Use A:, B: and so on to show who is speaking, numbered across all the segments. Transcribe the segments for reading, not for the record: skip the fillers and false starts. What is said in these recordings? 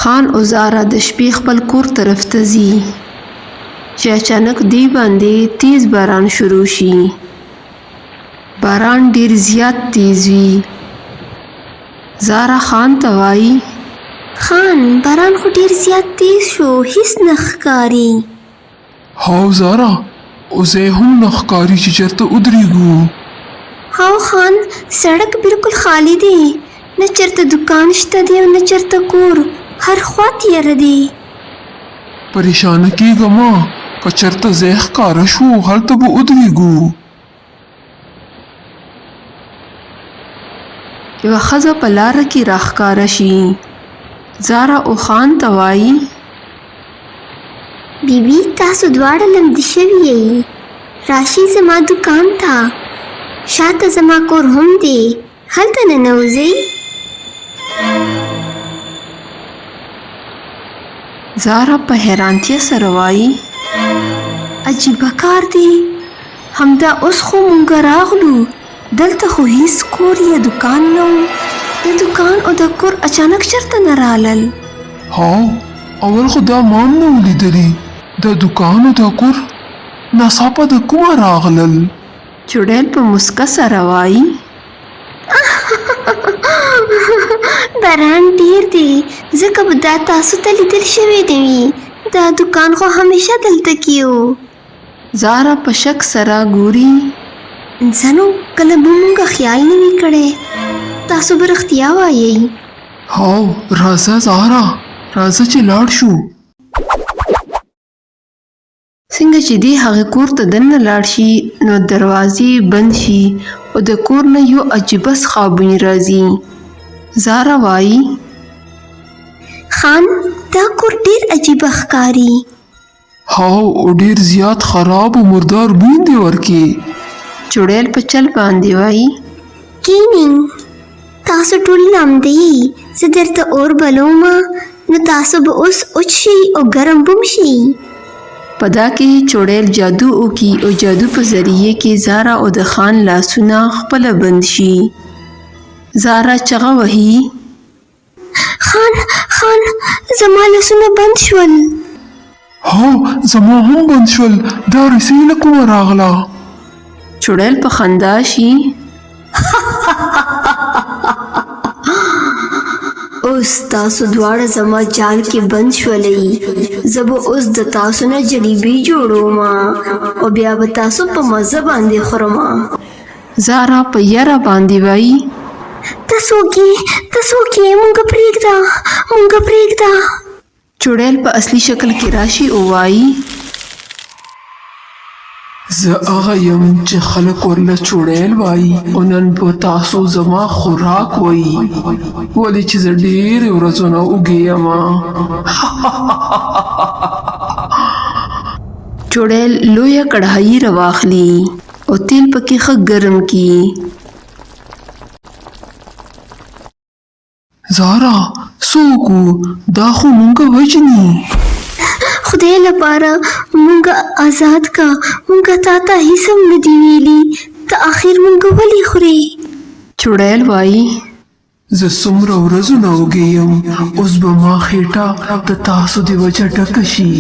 A: خان او زارا د شپې خپل کور طرف ته ځي چې اچانک دی باندې تیز باران شروع شي. باران ډیر زیات تیز وي. زارا خان ته وایي
B: خان باران خو ډیر زیات تیز شو، هیڅ نه ښکاري.
C: هاو زارا اوسې هم نه ښکاري چې چېرته ودرېږو.
B: هاو خان سړک بالکل خالی دی، نه چېرته دکان شته دی او نه چېرته کور، هر خوا تیاره دی.
C: پریشانه کېږه مه، که چېرته ځای ښکاره شو هلته به ودرېږو.
A: یوه ښځه په لاره کې راښکاره شي. زارا او خان ته وایي
B: بیبي تاسو دواړه لمدې شوي یئ، راشئ زما دکان ته، شاته زما کور هم دی، هلته ننوځئ.
A: زارا په حیرانتیا سره وایي عجیبه کار دی، همدا اوس خو مونږ راغلو، دلته خو هیڅ کور یا دکان نه و. د دکان او د کور اچانک چېرته نه رالل؟
C: هاو اول خو دا ما هم نه ولیدلي، د دکان او د کور ناڅاپه د کومه راغلل؟
A: چوډیل په مسکا سره وایي
B: باران ډیر دی، ځکه به دا تاسو ته لیدل شوی نه وي، دا دکان خو همیشه دلته کې و.
A: زارا په شک سره ګوري.
B: انسانو کله به مونږ خیال نه وي کړی، تاسو به رښتیا وایئ.
C: هاو راځه زارا، راځه چې لاړ شو.
A: څنګه چې دی هغې کور ته دننه لاړ شي نو دروازې بند شي او د کور نه یو عجیبه څښابونی راځي. زارا وایي
B: خان دا کور ډیر عجیبه ښکاري.
C: هاو ډیر زیات خراب او مردار بوی دی ورکې.
A: چوډیل په چل باندې وایي
B: کینئ، تاسو ټول لامده یئ، زه درته اور بلومه، نو تاسو به اوس وچ شئ او ګرم به هم شئ.
A: په دا کې چوډیل جادو وکړي او جادو په ذریعه کې زارا او د خان لاسونه خپله بند شي. زارا چغه وهي
B: خان زما لاسونه بند شول.
C: هاو زما هم بند شول، دا رسۍ له کومه راغله؟
A: چوډیل په خندا شي اوس تاسو دواړه زما جال کې بند شولئ، زه به اوس د تاسو نه جلیبي جوړوم او بیا به تاسو په مزه باندې خورم. زارا په یره باندې وایي
B: تاسو کې مونږ پرېږده.
A: چوډیل په اصلي شکل کې راشي او وایي
C: زه هغه یم چې خلک ورله چوډیل وایي او نن به تاسو زما خوراک وایي، ولې چې زه ډېرې ورځو نه اوږې یم.
A: چوډیل لویه کړهایي راواخلي او تیل پکې ښه ګرم کړي.
C: زارا څوک و؟ دا خو مونږ وژني.
B: خدای لپاره مونږ آزاد کا، مونږ تا ته هیڅ هم نه دي ویلي، ته آخر مونږ ولې خورې؟
A: چوډیل وایي
C: زه څومره ورځو نه اوږې یم، اوس به ما خېټه د تاسو د وجه ډکه شي.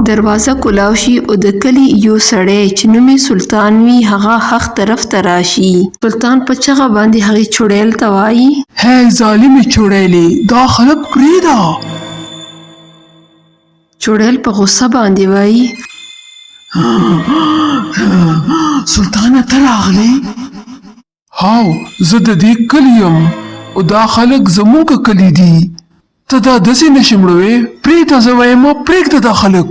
A: دروازه کولاو شي او د کلي یو سړی چې نوم یې سلطان وي هغه حق طرف ته راشي. سلطان په چغه باندې هغې چوډیل ته وایي
C: هی ظالمې چوډیلې، دا خلک پرېږده.
A: چوډیل په غوسه باندې وایي
C: سلطانه ته راغلې؟ هاو زه د دې کلي یم او دا خلک زموږ کلي دي، ته دا داسې نشې مړوې؟ پرېږده، زه وایم پرېږده دا خلک.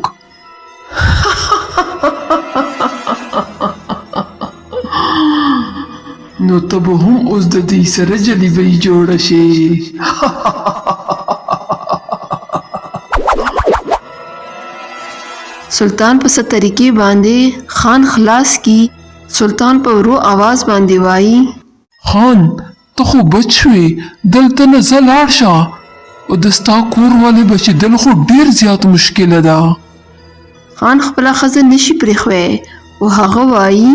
C: نو ته به هم اوس د دې سره جلیبۍ جوړه شي.
A: سلطان په څه طریقې باندې خان خلاص کی. سلطان په ورو آواز باندې وایي
C: خان ته خو بچ شوې، دلته نه ځه لاړ شه، او د ستا کور والې بچېدل خو ډېر زیات مشکله ده.
A: خان خپله ښځه نشي پرېښوی او هغه وایي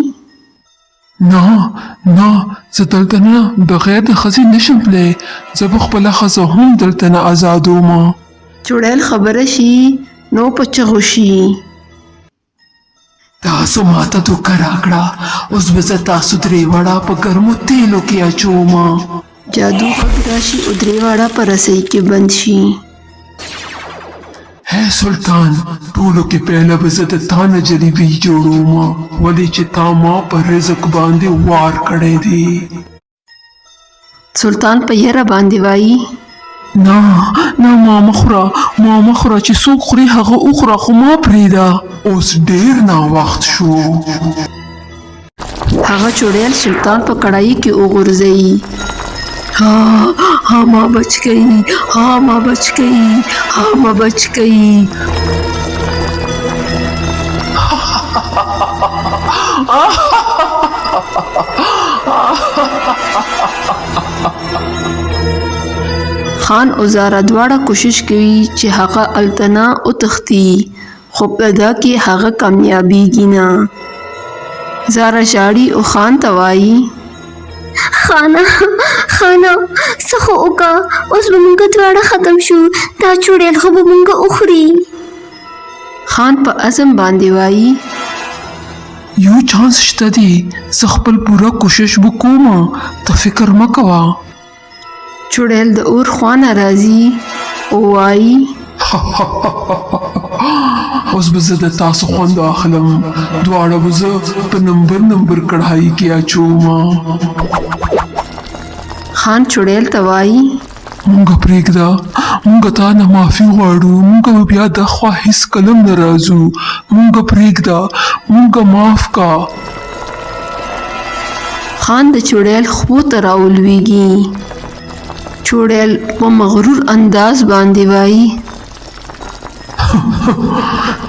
C: نه نه زه دلته نه بغیر د ښځې نشم تللی زه به خپله ښځه هم دلته نه ازادومه
A: چوړیل خبره شي نو په چغو شي.
C: تاسو ماته دوکه راکړه اوس به زه تاسو درې واړه په ګرمو تیلو کې اچومه.
A: جادو غږ راشي او درې واړه په رسۍ کې بند شي.
C: ہے سلطان ټولو کې پهله به زه د تا نه جلیبي جوړوم ولې چې تا ما په رزق باندې وار کړی دی.
A: سلطان په یره باندې وایي
C: نه نه ما مخوره چې څوک خوري هغه وخوره خو ما پرېږده اوس ډېر ناوخت شو.
A: هغه چوړیل سلطان په کړايي کې وغورځوي. ها ما بچ گئی ها ما بچ گئی ها ما بچ گئی. خان او زارا دواړه کوشش کوي چې هغه التنا او تختی خو په دا کې هغه کامیابیږي نه. زارا ژاړي او خان ته وایي
B: خانه څه خو وکړه اوس به موږ دواړه ختم شو دا چوړیل خو به موږ وخوري.
A: خان په عزم باندې وایي
C: یو چانس شته دی زه خپل پوره کوشش وکوم ته فکر مه کوه.
A: چوړیل د اور خوا نه راځي او وایي
C: اوس به زه د تاسو خوند اخلم دواړه به زه په نمبر کړهایي کې اچوم.
A: خان چوړیل ته وایي
C: مونږ پرېږده مونږ تا نه معافي غواړو مونږ به بیا دخوا هیڅ کلم نه راځو مونږ پرېږده مونږ معاف کا.
A: خان د چوړیل خپو ته راولویږي. چوړیل په مغرور انداز باندې وایي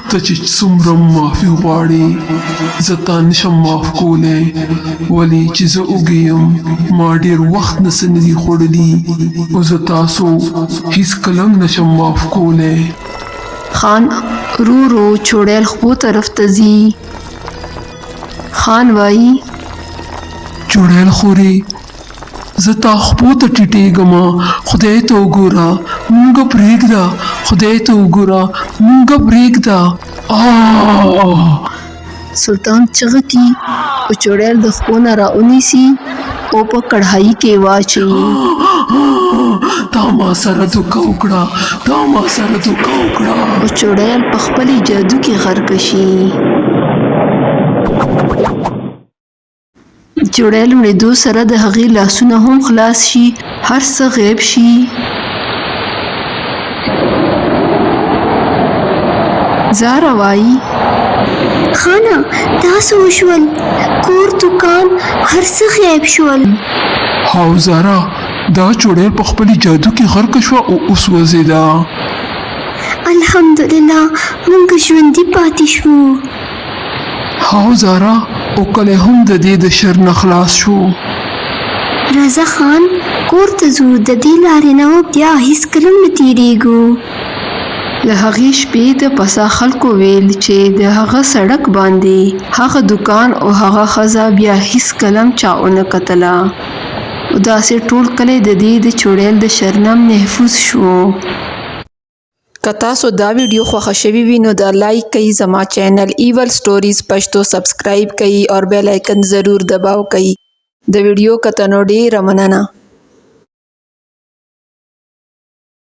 C: ته چې څومره معافي غواړې زه تا نشم معاف کولی ولې چې زه وږی یم ما ډېر وخت نه څه نه دي خوړلي او زه تاسو هیڅ کلم نشم معاف کولی.
A: خان رو چوړیل خپو طرف ته ځي. خان وایي
C: چوړیل خوري زه تا خپو ته ټیټېږم خدای ته وګوره مونږ پرېږده خدای ته وګوره مونږ پرېږده.
A: سلطان چغه کی او چوړیل د خپو نه راونیسي او په کړهایي کې واچوي.
C: تا ما سره دوکه وکړه
A: او چوړیل په خپلې جادو کې غرق شي. چوړیل مړېدو سره د هغې لاسونه هم خلاص شي هر څه غیب شي. زارا وایي
B: خانه تاسو وشول کور دکان هر څه غیب شول.
C: هاو زارا دا چوړیل په خپلې جادو کې غرق شوه او اوس وځېده.
B: الحمدلله موږ ژوندي پاتې شو.
C: هاو زارا او کله هم د دې د شر نه خلاص شو.
B: رضا خان کور ته ځو د دې لارې نه بیا هیڅ کلم نه تیریږو.
A: له هغې شپې د پسا خلکو ویل چې د هغه سړک باندې هغه دکان او هغه ښځه بیا هیڅ کلم چا ونه کتله او داسې ټول کلی د دې د چوړیل د شر نه محفوظ شو. که تاسو دا ویډیو خوښه شوي وي نو دا لایک کئ زما چینل ایول سټوریز پښتو سبسکرایب کئ او بیل آیکن ضرور دباو کئ. د ویډیو کتنو ډیره مننه.